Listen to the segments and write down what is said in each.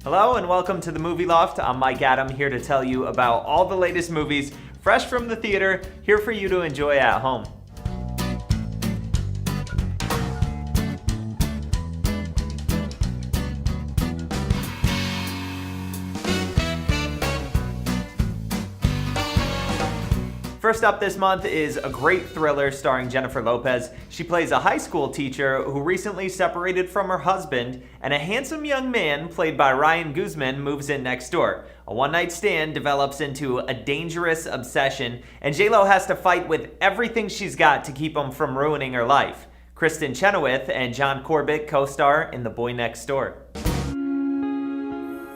Hello and welcome to the Movie Loft. I'm Mike Adam, here to tell you about all the latest movies fresh from the theater, here for you to enjoy at home. First up this month is a great thriller starring Jennifer Lopez. She plays a high school teacher who recently separated from her husband, and a handsome young man played by Ryan Guzman moves in next door. A one-night stand develops into a dangerous obsession, and J-Lo has to fight with everything she's got to keep him from ruining her life. Kristen Chenoweth and John Corbett co-star in The Boy Next Door.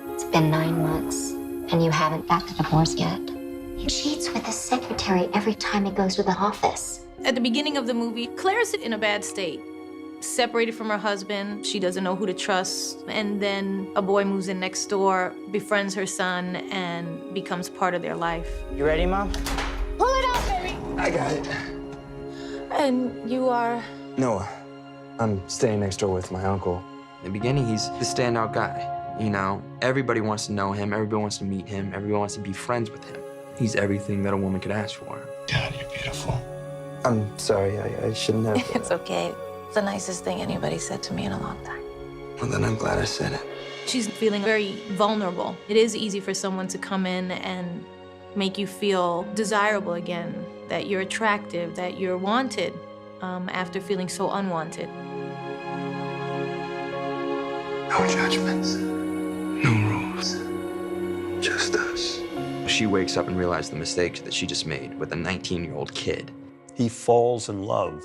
It's been 9 months, and you haven't got the divorce yet. He cheats with his secretary every time he goes to the office. At the beginning of the movie, Claire's in a bad state. Separated from her husband, she doesn't know who to trust, and then a boy moves in next door, befriends her son, and becomes part of their life. You ready, Mom? Pull it out, baby! I got it. And you are? Noah. I'm staying next door with my uncle. In the beginning, he's the standout guy. You know, everybody wants to know him, everybody wants to meet him, everybody wants to be friends with him. He's everything that a woman could ask for. Dad, you're beautiful. I'm sorry, I shouldn't have. It's okay. It's the nicest thing anybody said to me in a long time. Well, then I'm glad I said it. She's feeling very vulnerable. It is easy for someone to come in and make you feel desirable again, that you're attractive, that you're wanted, after feeling so unwanted. No judgments, no rules, just us. She wakes up and realizes the mistake that she just made with a 19-year-old kid. He falls in love,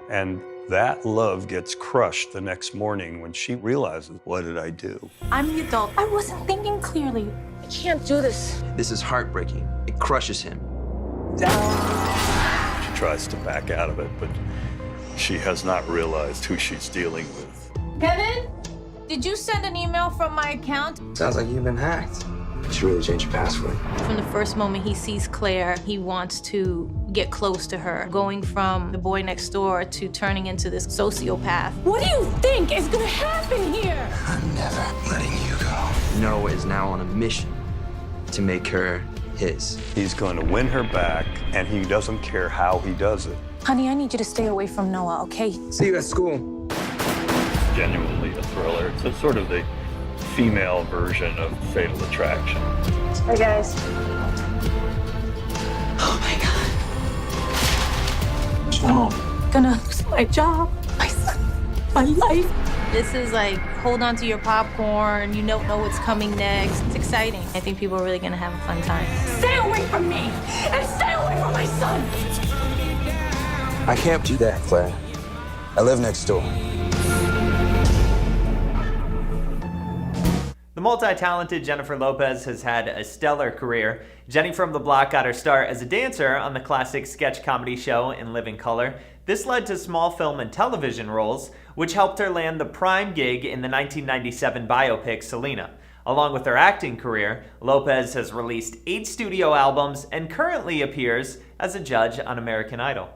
and that love gets crushed the next morning when she realizes, what did I do? I'm the adult. I wasn't thinking clearly. I can't do this. This is heartbreaking. It crushes him. She tries to back out of it, but she has not realized who she's dealing with. Kevin, did you send an email from my account? Sounds like you've been hacked. You should really change your password. From the first moment he sees Claire, he wants to get close to her, going from the boy next door to turning into this sociopath. What do you think is gonna happen here? I'm never letting you go. Noah is now on a mission to make her his. He's going to win her back, and he doesn't care how he does it. Honey, I need you to stay away from Noah, okay? See you at school. Genuinely a thriller. It's a sort of the female version of Fatal Attraction. Hey, guys. Oh my God. What's wrong? Gonna lose my job, my son, my life. This is like, hold on to your popcorn, you don't know what's coming next. It's exciting. I think people are really gonna have a fun time. Stay away from me, and stay away from my son. I can't do that, Claire. I live next door. The multi-talented Jennifer Lopez has had a stellar career. Jenny from the Block got her start as a dancer on the classic sketch comedy show In Living Color. This led to small film and television roles, which helped her land the prime gig in the 1997 biopic Selena. Along with her acting career, Lopez has released 8 studio albums and currently appears as a judge on American Idol.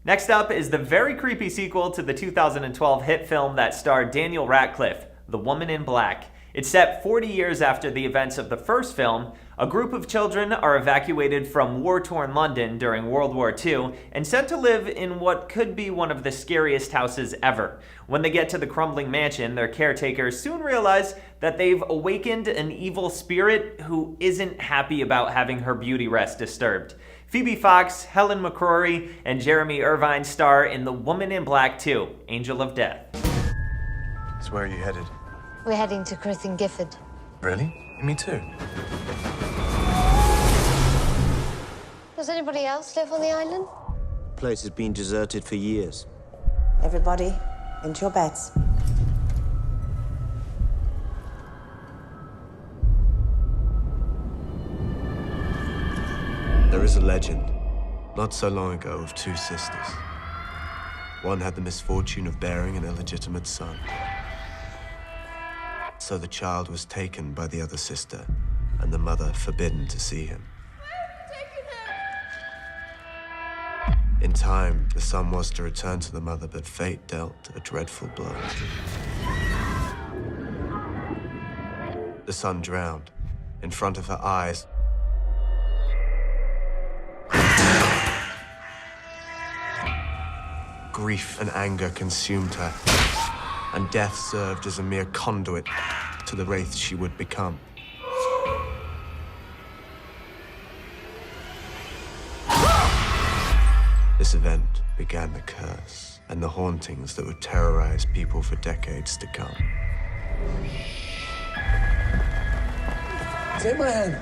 Next up is the very creepy sequel to the 2012 hit film that starred Daniel Radcliffe, The Woman in Black. It's set 40 years after the events of the first film. A group of children are evacuated from war-torn London during World War II and sent to live in what could be one of the scariest houses ever. When they get to the crumbling mansion, their caretakers soon realize that they've awakened an evil spirit who isn't happy about having her beauty rest disturbed. Phoebe Fox, Helen McCrory, and Jeremy Irvine star in The Woman in Black 2, Angel of Death. So where are you headed? We're heading to Crith and Gifford. Really? Me too. Does anybody else live on the island? The place has been deserted for years. Everybody, into your beds. There is a legend, not so long ago, of 2 sisters. One had the misfortune of bearing an illegitimate son. So the child was taken by the other sister, and the mother forbidden to see him. In time, the son was to return to the mother, but fate dealt a dreadful blow. The son drowned in front of her eyes. Grief and anger consumed her, and death served as a mere conduit to the wraith she would become. This event began the curse and the hauntings that would terrorize people for decades to come. Take my hand.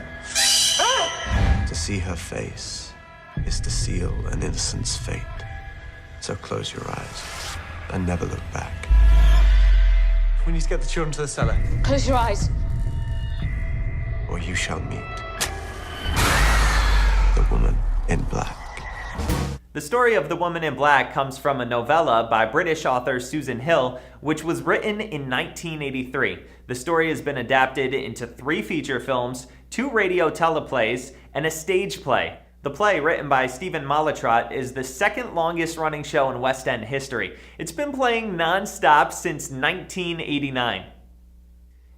To see her face is to seal an innocent's fate. So close your eyes and never look back. We need to get the children to the cellar. Close your eyes. Or you shall meet the woman in black. The story of The Woman in Black comes from a novella by British author Susan Hill, which was written in 1983. The story has been adapted into 3 feature films, 2 radio teleplays, and a stage play. The play, written by Stephen Malatrot, is the second longest running show in West End history. It's been playing non-stop since 1989.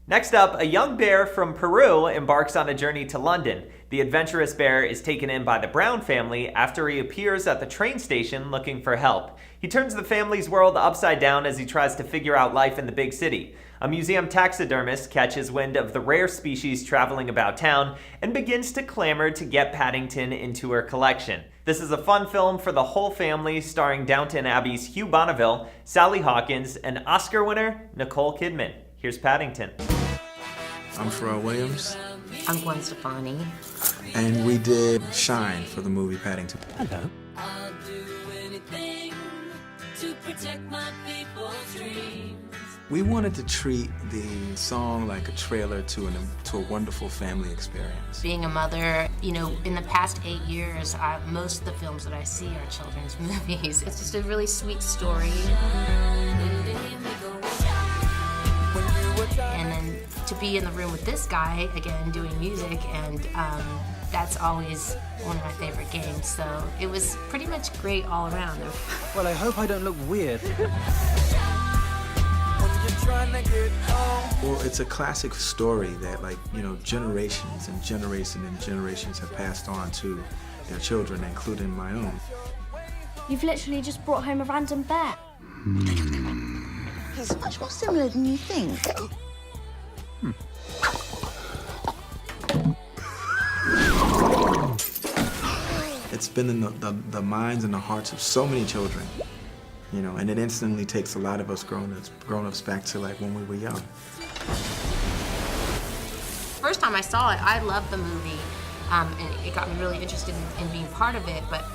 Next up, a young bear from Peru embarks on a journey to London. The adventurous bear is taken in by the Brown family after he appears at the train station looking for help. He turns the family's world upside down as he tries to figure out life in the big city. A museum taxidermist catches wind of the rare species traveling about town and begins to clamor to get Paddington into her collection. This is a fun film for the whole family, starring Downton Abbey's Hugh Bonneville, Sally Hawkins, and Oscar winner Nicole Kidman. Here's Paddington. I'm Pharrell Williams, I'm Gwen Stefani. and we did Shine for the movie Paddington. Hello. I'll do anything to protect my people's dreams. We wanted to treat the song like a trailer to a wonderful family experience. Being a mother, you know, in the past 8 years, most of the films that I see are children's movies. It's just a really sweet story. And then to be in the room with this guy, again, doing music, and that's always one of my favorite games. So it was pretty much great all around. Well, I hope I don't look weird. Well, it's a classic story that, like, you know, generations and generations and generations have passed on to their children, including my own. You've literally just brought home a random bear. He's much more similar than you think. It's been in the minds and the hearts of so many children, you know, and it instantly takes a lot of us grown-ups back to, like, when we were young. First time I saw it, I loved the movie, and it got me really interested in being part of it, but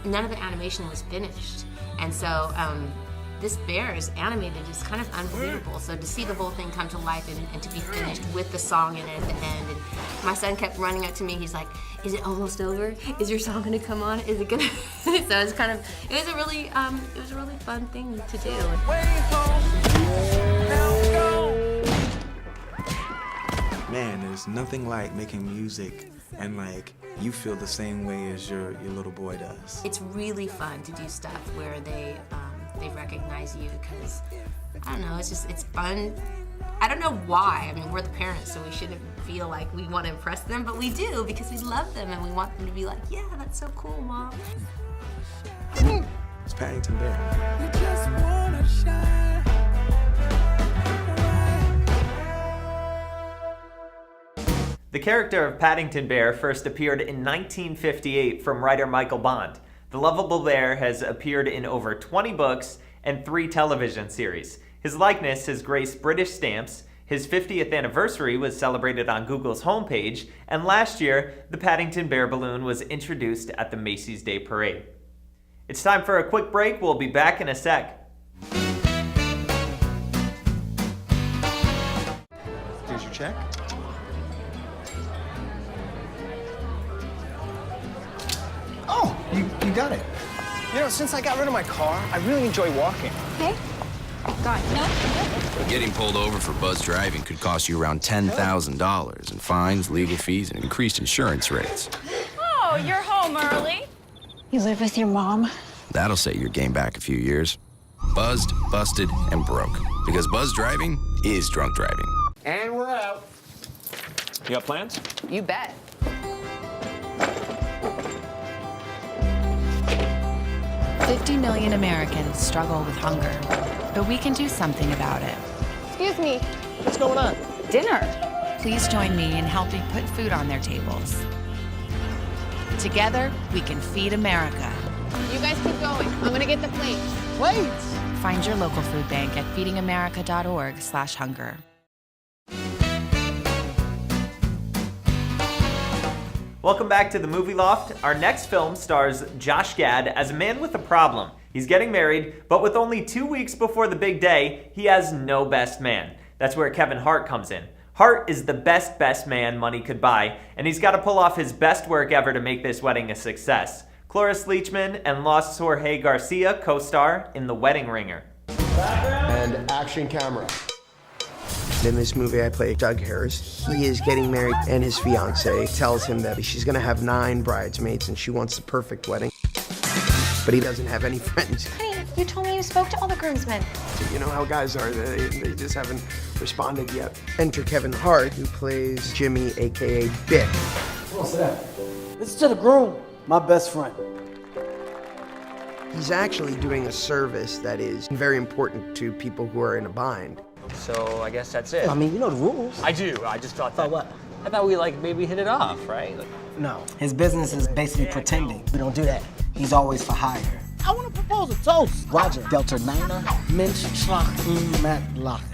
none of the animation was finished. And so this bear is animated is kind of unbelievable. So to see the whole thing come to life and to be finished with the song in it at the end, and my son kept running up to me, he's like, is it almost over? Is your song gonna come on? Is it gonna? So it's kind of, it was a really fun thing to do. Man, there's nothing like making music and, like, you feel the same way as your little boy does. It's really fun to do stuff where they recognize you, because, I don't know, it's fun. I don't know why. I mean, we're the parents, so we shouldn't feel like we want to impress them, but we do, because we love them and we want them to be like, yeah, that's so cool, Mom. It's Paddington Bear. You just wanna shine. The character of Paddington Bear first appeared in 1958 from writer Michael Bond. The lovable bear has appeared in over 20 books and 3 television series. His likeness has graced British stamps, his 50th anniversary was celebrated on Google's homepage, and last year, the Paddington Bear balloon was introduced at the Macy's Day Parade. It's time for a quick break. We'll be back in a sec. Here's your check. Oh, you got it. You know, since I got rid of my car, I really enjoy walking. Okay. Got it. Getting pulled over for buzz driving could cost you around $10,000 in fines, legal fees, and increased insurance rates. Oh, you're home early. You live with your mom? That'll set your game back a few years. Buzzed, busted, and broke. Because buzz driving is drunk driving. And we're out. You got plans? You bet. $50 million Americans struggle with hunger, but we can do something about it. Excuse me. What's going on? Dinner. Please join me in helping put food on their tables. Together, we can feed America. You guys keep going. I'm gonna get the plates. Plates? Find your local food bank at feedingamerica.org/hunger. Welcome back to the Movie Loft. Our next film stars Josh Gad as a man with a problem. He's getting married, but with only 2 weeks before the big day, he has no best man. That's where Kevin Hart comes in. Hart is the best man money could buy, and he's got to pull off his best work ever to make this wedding a success. Cloris Leachman and Lost Jorge Garcia co-star in The Wedding Ringer. And action camera. In this movie, I play Doug Harris. He is getting married, and his fiance tells him that she's gonna have 9 bridesmaids, and she wants the perfect wedding. But he doesn't have any friends. Honey, you told me you spoke to all the groomsmen. You know how guys are, they just haven't responded yet. Enter Kevin Hart, who plays Jimmy, AKA Bick. What's that? This is to the groom, my best friend. He's actually doing a service that is very important to people who are in a bind. So I guess that's it. I mean, you know the rules. I do. I just thought that. What? I thought we like maybe hit it off, right? Like, No, his business is basically pretending. We don't do that. He's always for hire. I want to propose a toast. Roger, Delta Niner, Mensch, Schlag, Matlock.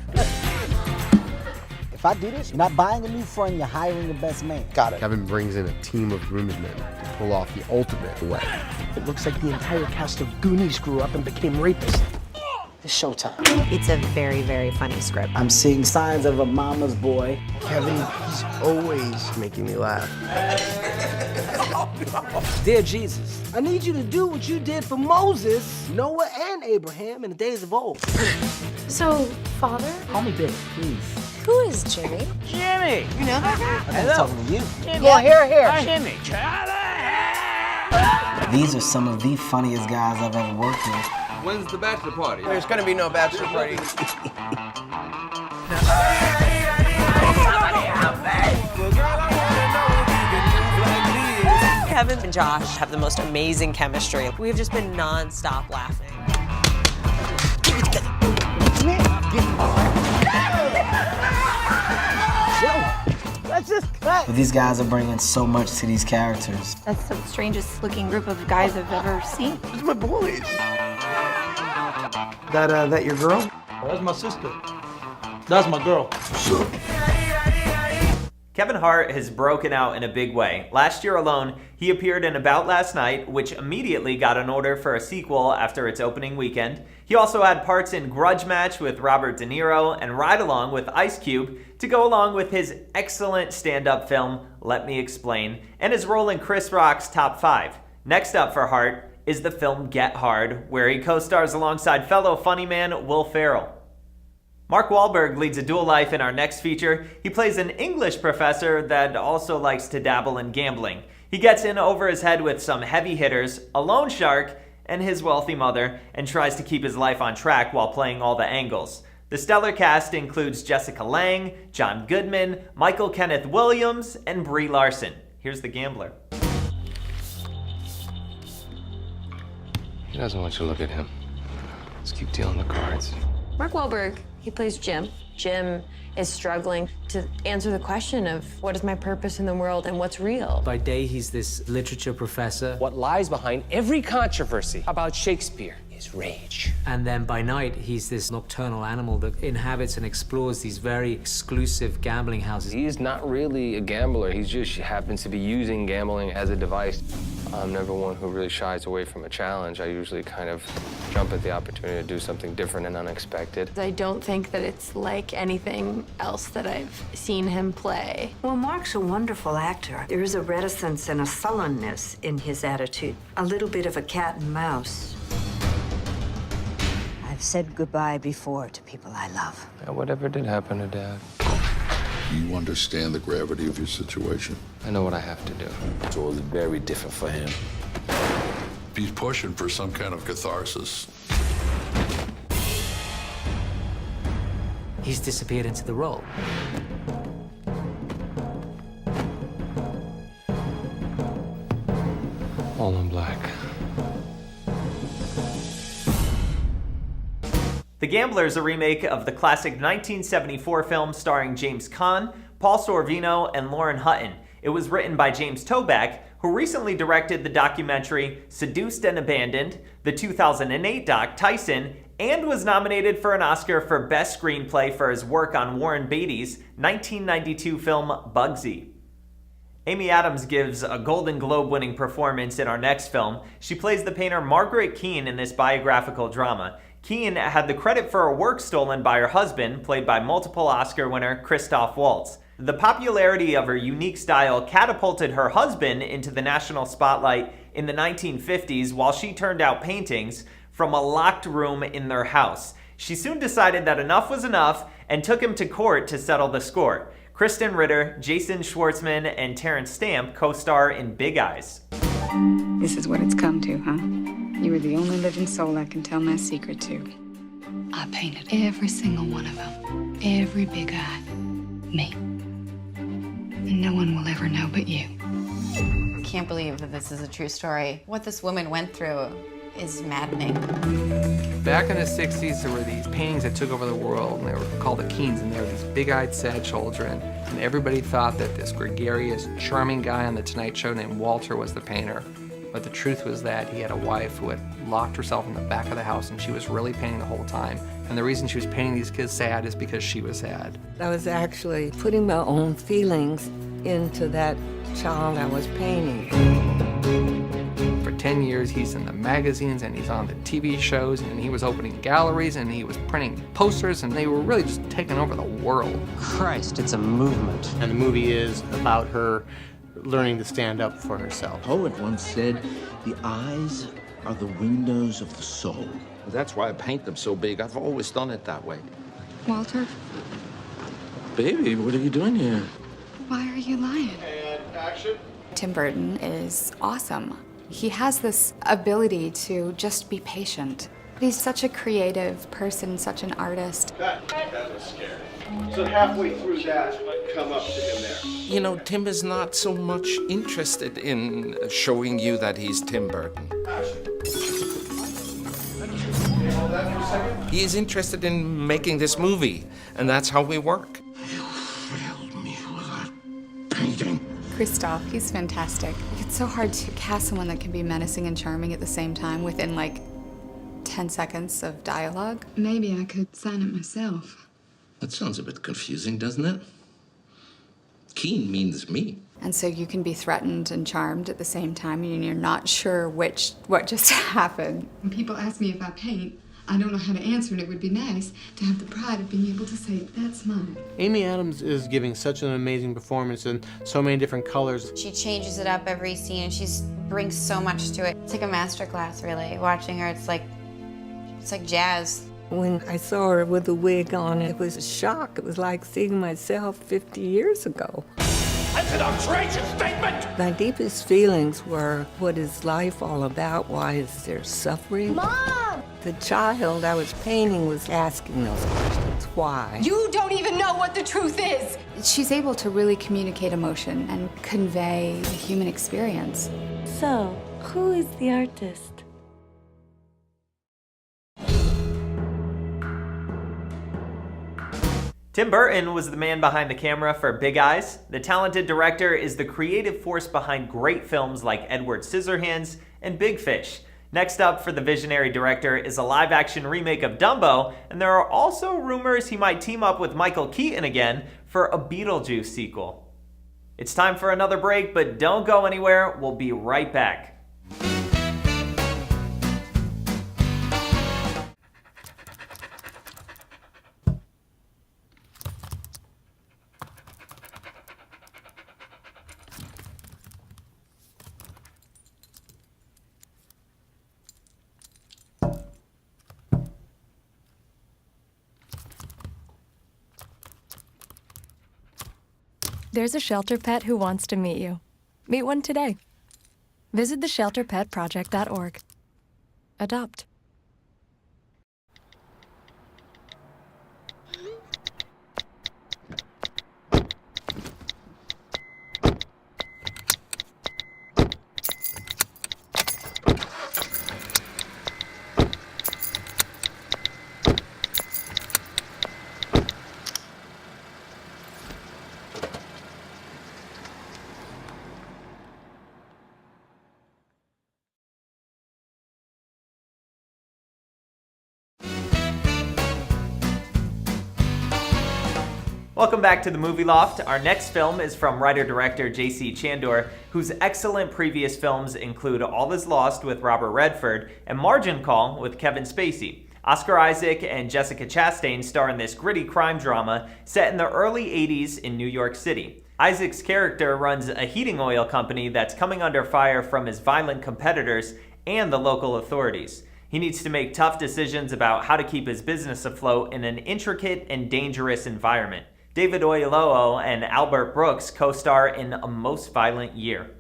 If I do this, you're not buying a new friend, you're hiring the best man. Got it. Kevin brings in a team of groomsmen to pull off the ultimate wedding. It looks like the entire cast of Goonies grew up and became rapists. It's showtime. It's a very, very funny script. I'm seeing signs of a mama's boy. Kevin, he's always making me laugh. Dear Jesus, I need you to do what you did for Moses, Noah, and Abraham in the days of old. So, Father? Call me Big, please. Who is Jimmy? Jimmy! You know that guy? I'm talking to you. Jimmy. Yeah, here. Hi, Jimmy. These are some of the funniest guys I've ever worked with. When's the bachelor party? There's gonna be no bachelor party. Kevin and Josh have the most amazing chemistry. We've just been non-stop laughing. That's just cut. But these guys are bringing so much to these characters. That's the strangest looking group of guys I've ever seen. These are my boys. That your girl? That's my sister. That's my girl. Kevin Hart has broken out in a big way. Last year alone, he appeared in About Last Night, which immediately got an order for a sequel after its opening weekend. He also had parts in Grudge Match with Robert De Niro and Ride Along with Ice Cube to go along with his excellent stand-up film, Let Me Explain, and his role in Chris Rock's Top 5. Next up for Hart is the film Get Hard, where he co-stars alongside fellow funny man Will Ferrell. Mark Wahlberg leads a dual life in our next feature. He plays an English professor that also likes to dabble in gambling. He gets in over his head with some heavy hitters, a loan shark, and his wealthy mother, and tries to keep his life on track while playing all the angles. The stellar cast includes Jessica Lange, John Goodman, Michael Kenneth Williams, and Brie Larson. Here's The Gambler. He doesn't want you to look at him. Let's keep dealing the cards. Mark Wahlberg, he plays Jim. Jim is struggling to answer the question of what is my purpose in the world and what's real. By day, he's this literature professor. What lies behind every controversy about Shakespeare is rage. And then by night, he's this nocturnal animal that inhabits and explores these very exclusive gambling houses. He's not really a gambler. He just happens to be using gambling as a device. I'm never one who really shies away from a challenge. I usually kind of jump at the opportunity to do something different and unexpected. I don't think that it's like anything else that I've seen him play. Well, Mark's a wonderful actor. There is a reticence and a sullenness in his attitude, a little bit of a cat and mouse. I've said goodbye before to people I love. Yeah, whatever did happen to Dad? You understand the gravity of your situation. I know what I have to do. So it's very different for him. He's pushing for some kind of catharsis. He's disappeared into the role. All in black. The Gambler is a remake of the classic 1974 film starring James Caan, Paul Sorvino, and Lauren Hutton. It was written by James Toback, who recently directed the documentary Seduced and Abandoned, the 2008 doc Tyson, and was nominated for an Oscar for Best Screenplay for his work on Warren Beatty's 1992 film Bugsy. Amy Adams gives a Golden Globe-winning performance in our next film. She plays the painter Margaret Keane in this biographical drama. Keane had the credit for her work stolen by her husband, played by multiple Oscar winner Christoph Waltz. The popularity of her unique style catapulted her husband into the national spotlight in the 1950s while she turned out paintings from a locked room in their house. She soon decided that enough was enough and took him to court to settle the score. Kristen Ritter, Jason Schwartzman, and Terrence Stamp co-star in Big Eyes. This is what it's come to, huh? You are the only living soul I can tell my secret to. I painted every single one of them. Every big eye. Me. And no one will ever know but you. I can't believe that this is a true story. What this woman went through is maddening. Back in the 60s, there were these paintings that took over the world, and they were called the Keens, and they were these big-eyed, sad children. And everybody thought that this gregarious, charming guy on The Tonight Show named Walter was the painter. But the truth was that he had a wife who had locked herself in the back of the house, and she was really painting the whole time. And the reason she was painting these kids sad is because she was sad. I was actually putting my own feelings into that child I was painting. For 10 years, he's in the magazines, and he's on the TV shows, and he was opening galleries, and he was printing posters, and they were really just taking over the world. Christ, it's a movement. And the movie is about her learning to stand up for herself. A poet once said, "The eyes are the windows of the soul." That's why I paint them so big. I've always done it that way. Walter, Baby, what are you doing here? why are you lying? And action. Tim Burton is awesome. He has this ability to just be patient. He's such a creative person, such an artist. That was scary. So halfway through that, come up to him there. You know, Tim is not so much interested in showing you that he's Tim Burton. He is interested in making this movie, and that's how we work. Christoph, he's fantastic. It's so hard to cast someone that can be menacing and charming at the same time within like 10 seconds of dialogue. Maybe I could sign it myself. That sounds a bit confusing, doesn't it? Keen means me. And so you can be threatened and charmed at the same time, and you're not sure what just happened. When people ask me if I paint, I don't know how to answer, and it would be nice to have the pride of being able to say, that's mine. Amy Adams is giving such an amazing performance in so many different colors. She changes it up every scene, and she brings so much to it. It's like a masterclass, really. Watching her, it's like jazz. When I saw her with the wig on, it was a shock. It was like seeing myself 50 years ago. That's an outrageous statement! My deepest feelings were, what is life all about? Why is there suffering? Mom! The child I was painting was asking those questions. Why? You don't even know what the truth is! She's able to really communicate emotion and convey the human experience. So, who is the artist? Tim Burton was the man behind the camera for Big Eyes. The talented director is the creative force behind great films like Edward Scissorhands and Big Fish. Next up for the visionary director is a live-action remake of Dumbo, and there are also rumors he might team up with Michael Keaton again for a Beetlejuice sequel. It's time for another break, but don't go anywhere. We'll be right back. There's a shelter pet who wants to meet you. Meet one today. Visit theshelterpetproject.org. Adopt. Welcome back to the Movie Loft. Our next film is from writer-director J.C. Chandor, whose excellent previous films include All Is Lost with Robert Redford and Margin Call with Kevin Spacey. Oscar Isaac and Jessica Chastain star in this gritty crime drama set in the early 80s in New York City. Isaac's character runs a heating oil company that's coming under fire from his violent competitors and the local authorities. He needs to make tough decisions about how to keep his business afloat in an intricate and dangerous environment. David Oyelowo and Albert Brooks co-star in A Most Violent Year.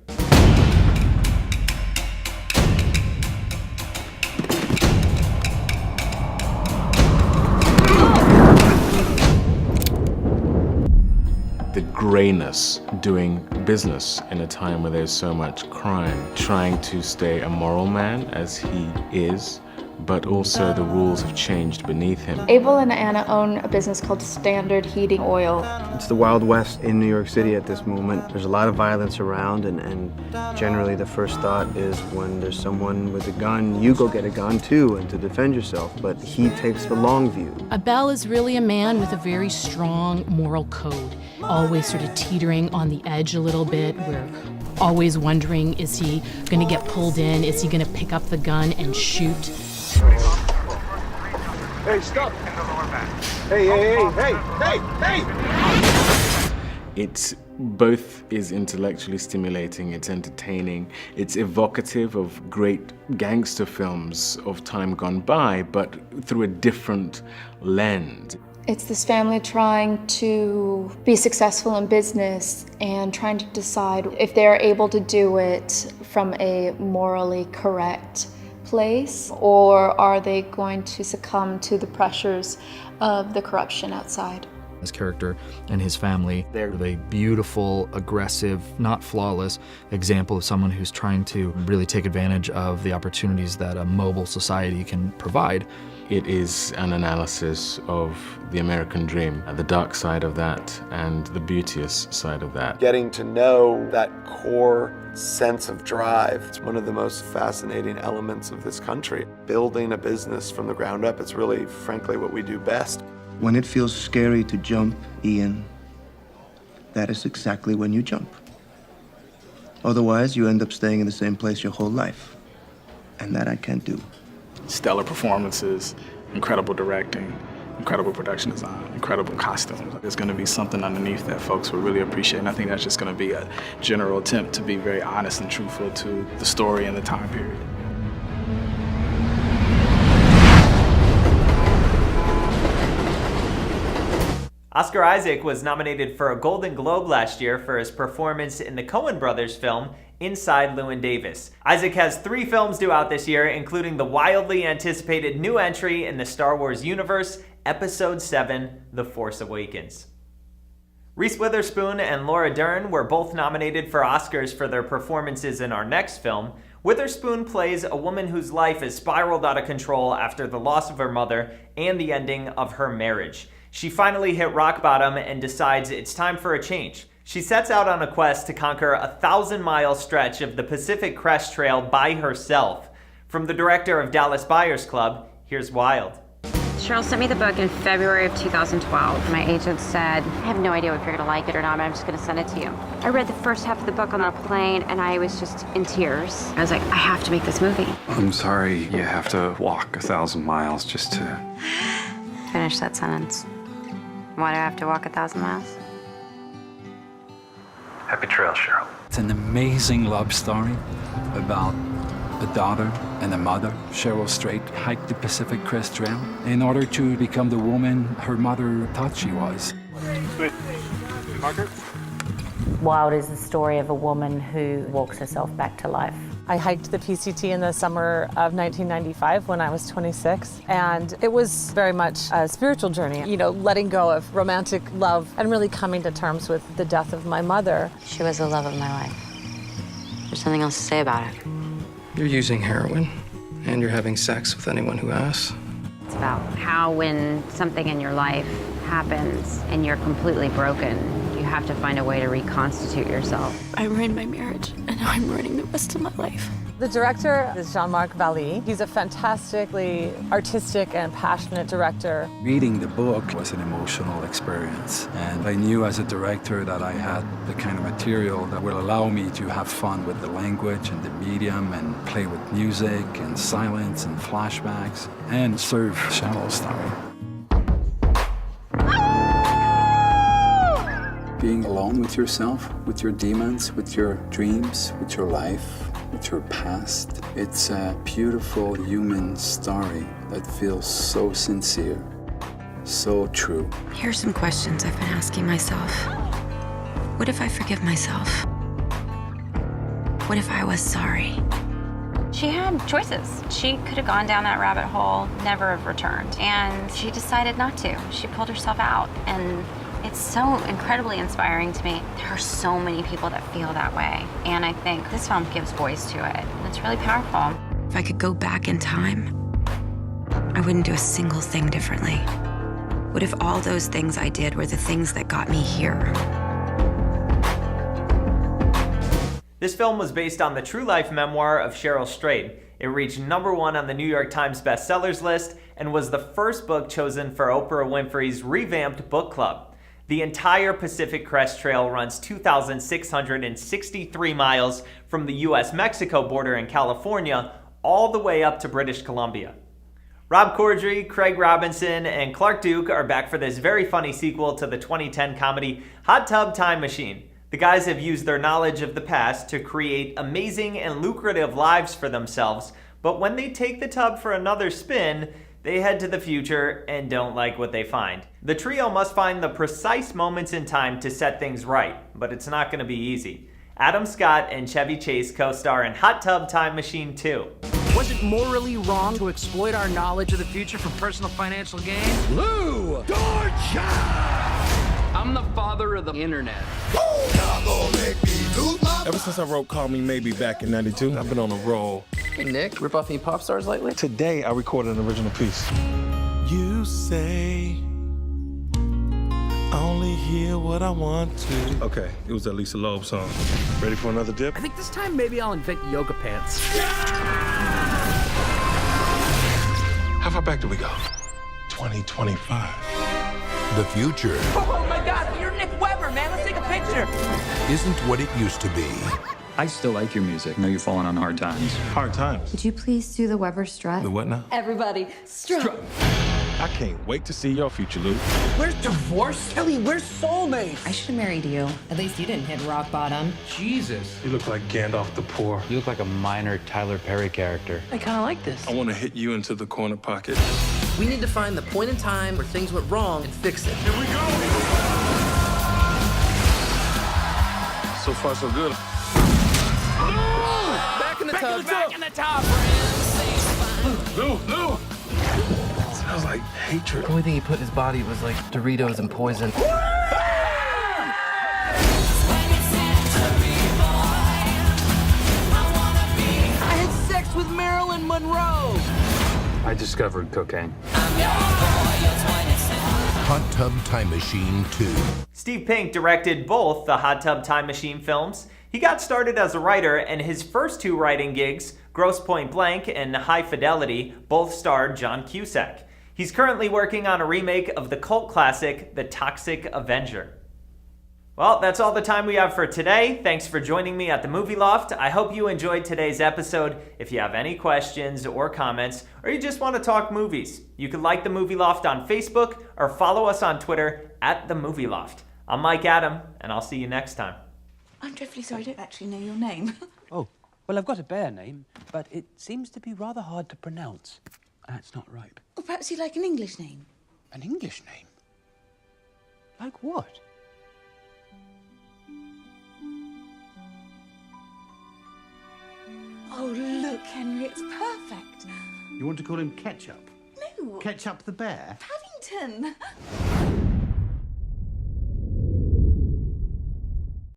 The grayness doing business in a time where there's so much crime, trying to stay a moral man as he is, but also the rules have changed beneath him. Abel and Anna own a business called Standard Heating Oil. It's the Wild West in New York City at this moment. There's a lot of violence around, and generally the first thought is when there's someone with a gun, you go get a gun too and to defend yourself, but he takes the long view. Abel is really a man with a very strong moral code, always sort of teetering on the edge a little bit. We're always wondering, is he gonna get pulled in? Is he gonna pick up the gun and shoot? Hey, stop! Hey! It's both is intellectually stimulating, it's entertaining, it's evocative of great gangster films of time gone by, but through a different lens. It's this family trying to be successful in business and trying to decide if they're able to do it from a morally correct place, or are they going to succumb to the pressures of the corruption outside? His character and his family, they're a beautiful, aggressive, not flawless example of someone who's trying to really take advantage of the opportunities that a mobile society can provide. It is an analysis of the American dream, the dark side of that and the beauteous side of that. Getting to know that core sense of drive, it's one of the most fascinating elements of this country. Building a business from the ground up, it's really, frankly, what we do best. When it feels scary to jump, Ian, that is exactly when you jump. Otherwise, you end up staying in the same place your whole life. And that I can't do. Stellar performances, incredible directing, incredible production design, incredible costumes. There's going to be something underneath that folks will really appreciate, and I think that's just going to be a general attempt to be very honest and truthful to the story and the time period. Oscar Isaac was nominated for a Golden Globe last year for his performance in the Coen brothers film Inside Llewyn Davis. Isaac has 3 films due out this year, including the wildly anticipated new entry in the Star Wars universe, Episode 7, The Force Awakens. Reese Witherspoon and Laura Dern were both nominated for Oscars for their performances in our next film. Witherspoon plays a woman whose life has spiraled out of control after the loss of her mother and the ending of her marriage. She finally hit rock bottom and decides it's time for a change. She sets out on a quest to conquer a 1,000-mile stretch of the Pacific Crest Trail by herself. From the director of Dallas Buyers Club, here's Wild. Cheryl sent me the book in February of 2012. My agent said, I have no idea if you're gonna like it or not, but I'm just gonna send it to you. I read the first half of the book on a plane and I was just in tears. I was like, I have to make this movie. I'm sorry you have to walk 1,000 miles just to... Finish that sentence. Why do I have to walk 1,000 miles? Happy trail, Cheryl. It's an amazing love story about a daughter and a mother. Cheryl Strait hiked the Pacific Crest Trail in order to become the woman her mother thought she was. Margaret? Wild is the story of a woman who walks herself back to life. I hiked the PCT in the summer of 1995 when I was 26, and it was very much a spiritual journey, you know, letting go of romantic love and really coming to terms with the death of my mother. She was the love of my life. There's something else to say about it. You're using heroin, and you're having sex with anyone who asks. It's about how when something in your life happens and you're completely broken, you have to find a way to reconstitute yourself. I ruined my marriage and Now I'm ruining the rest of my life. The director is Jean-Marc Vallée. He's a fantastically artistic and passionate director. Reading the book was an emotional experience, and I knew as a director that I had the kind of material that will allow me to have fun with the language and the medium and play with music and silence and flashbacks and serve Shallow Story. Being alone with yourself, with your demons, with your dreams, with your life, with your past. It's a beautiful human story that feels so sincere, so true. Here's some questions I've been asking myself. What if I forgive myself? What if I was sorry? She had choices. She could have gone down that rabbit hole, never have returned. And she decided not to. She pulled herself out. And it's so incredibly inspiring to me. There are so many people that feel that way. And I think this film gives voice to it. And it's really powerful. If I could go back in time, I wouldn't do a single thing differently. What if all those things I did were the things that got me here? This film was based on the true-life memoir of Cheryl Strayed. It reached #1 on the New York Times bestsellers list and was the first book chosen for Oprah Winfrey's revamped book club. The entire Pacific Crest Trail runs 2,663 miles from the U.S.-Mexico border in California all the way up to British Columbia. Rob Corddry, Craig Robinson, and Clark Duke are back for this very funny sequel to the 2010 comedy Hot Tub Time Machine. The guys have used their knowledge of the past to create amazing and lucrative lives for themselves, but when they take the tub for another spin, they head to the future and don't like what they find. The trio must find the precise moments in time to set things right, but it's not going to be easy. Adam Scott and Chevy Chase co-star in Hot Tub Time Machine 2. Was it morally wrong to exploit our knowledge of the future for personal financial gain? Lou Georgia! I'm the father of the internet. Ever since I wrote Call Me Maybe back in '92, I've been on a roll. Hey, Nick, rip off any pop stars lately? Today, I recorded an original piece. You say, I only hear what I want to. Okay, it was that Lisa Loeb song. Ready for another dip? I think this time maybe I'll invent yoga pants. How far back do we go? 2025. The future Oh my God, you're Nick Weber, man. Let's take a picture. isn't what it used to be. I still like your music. I know you're falling on hard times. Hard times. Could you please do the Weber strut? The what now? Everybody, strut. I can't wait to see your future, Luke. Where's divorce? Kelly, where's soulmates? I should have married you. At least you didn't hit rock bottom. Jesus. You look like Gandalf the Poor. You look like a minor Tyler Perry character. I kind of like this. I want to hit you into the corner pocket. We need to find the point in time where things went wrong and fix it. Here we go! So far, so good. Back in the tub. Back in the tub. Lou! Smells like hatred. The only thing he put in his body was like Doritos and poison. I had sex with Marilyn Monroe. I discovered cocaine. Hot Tub Time Machine 2. Steve Pink directed both the Hot Tub Time Machine films. He got started as a writer, and his first two writing gigs, Grosse Point Blank and High Fidelity, both starred John Cusack. He's currently working on a remake of the cult classic, The Toxic Avenger. Well, that's all the time we have for today. Thanks for joining me at the Movie Loft. I hope you enjoyed today's episode. If you have any questions or comments, or you just want to talk movies, you can like the Movie Loft on Facebook or follow us on Twitter at the Movie Loft. I'm Mike Adam, and I'll see you next time. I'm dreadfully sorry, I don't actually know your name. Oh, well, I've got a bear name, but it seems to be rather hard to pronounce. That's not right. Or perhaps you'd like an English name. An English name? Like what? Oh, look, Henry, it's perfect. You want to call him Ketchup? No. Ketchup the bear? Paddington.